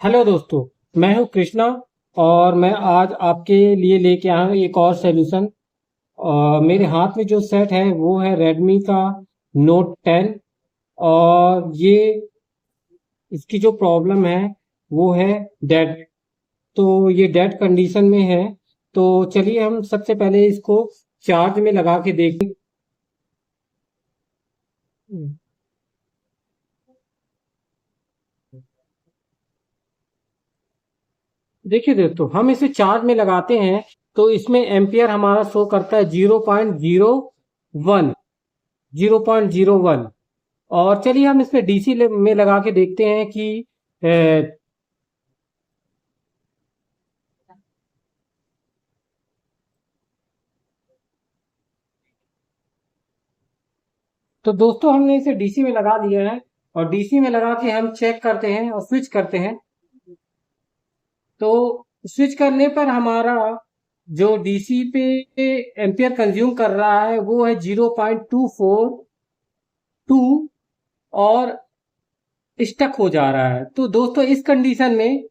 Hello दोस्तों, मैं हूं कृष्णा और मैं आज आपके लिए लेके आया हूं एक और सॉल्यूशन। मेरे हाथ में जो सेट है वो है रेडमी का Note 10। और ये इसकी जो प्रॉब्लम है वो है डेड। तो ये डेड कंडीशन में है। तो चलिए हम सबसे पहले इसको चार्ज में लगा के देखें। देखिए दोस्तों, हम इसे चार्ज में लगाते हैं तो इसमें एम्पियर हमारा शो करता है 0.01। 0.01। और चलिए हम इसमें डीसी में लगा के देखते हैं कि अ, तो दोस्तों हमने इसे डीसी में लगा दिया है। और डीसी में लगा के हम चेक करते हैं और स्विच करते हैं। तो स्विच करने पर हमारा जो डीसी पे एम्पियर कंज्यूम कर रहा है वो है 0.242। और स्टक हो जा रहा है। तो दोस्तों इस कंडीशन में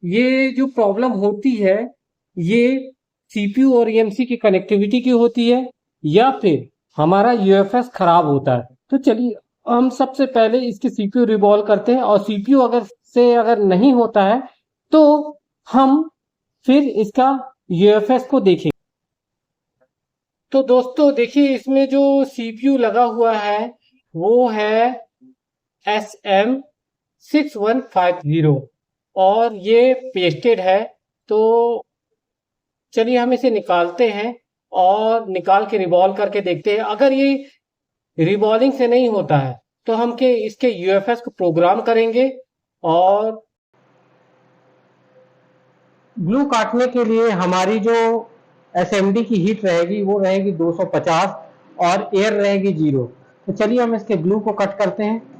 ये जो प्रॉब्लम होती है ये सीपीयू और ईएमसी की कनेक्टिविटी की होती है या फिर हमारा यूएफएस खराब होता है। तो चलिए हम सबसे पहले इसके सीपीयू रिवॉल्व करते हैं और सीपीयू अगर नहीं होता है तो हम फिर इसका यूएफएस को देखेंगे। तो दोस्तों देखिए, इसमें जो सीपीयू लगा हुआ है वो है SM6150 और ये पेस्टेड है। तो चलिए हम इसे निकालते हैं और निकाल के रिवॉल्व करके देखते हैं। अगर ये रिवॉल्विंग से नहीं होता है तो हम इसके यूएफएस को प्रोग्राम करेंगे। और ग्लू काटने के लिए हमारी जो एसएमडी की हीट रहेगी वो रहेगी 250 और एयर रहेगी 0। तो चलिए हम इसके ग्लू को कट करते हैं।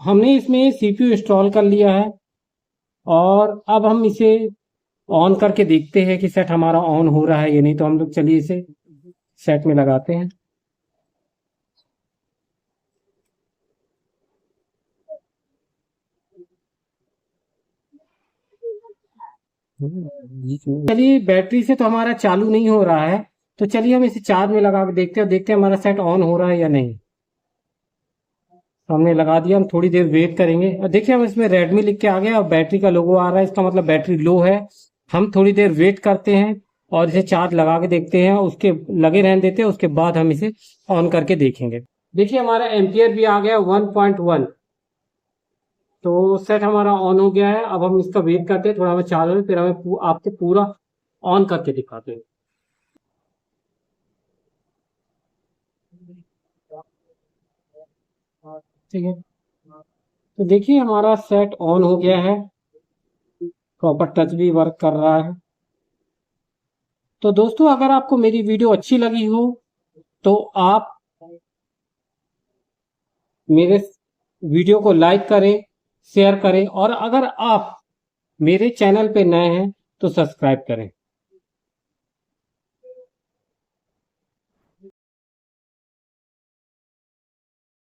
हमने इसमें सीपीयू इंस्टॉल कर लिया है और अब हम इसे ऑन करके देखते हैं कि सेट हमारा ऑन हो रहा है या नहीं। तो हम लोग चलिए इसे सेट में लगाते हैं। चलिए, बैटरी से तो हमारा चालू नहीं हो रहा है, तो चलिए हम इसे चार्ज में लगा के देखते हैं, देखते हैं हमारा सेट ऑन हो रहा है या नहीं। हमने लगा दिया, हम थोड़ी देर वेट करेंगे और देखिए हम इसमें रेडमी लिख के आ गया और बैटरी का लोगो आ रहा है, इसका मतलब बैटरी लो है। हम थोड़ी देर वेट करते हैं और इसे चार्ज लगा के देखते हैं, उसके लगे रहने देते हैं, उसके बाद हम इसे ऑन करके देखेंगे। देखिए हमारा एम्पियर भी आ गया 1.1। तो सेट हमारा ऑन हो गया है। अब हम इसका वेट करते हैं, थोड़ा हमें चार्ज हो, फिर हमें आपको पूरा ऑन करके दिखाते हैं। ठीक है, तो देखिए हमारा सेट ऑन हो गया है, प्रॉपर टच भी वर्क कर रहा है। तो दोस्तों, अगर आपको मेरी वीडियो अच्छी लगी हो तो आप मेरे वीडियो को लाइक करें, शेयर करें और अगर आप मेरे चैनल पे नए हैं तो सब्सक्राइब करें।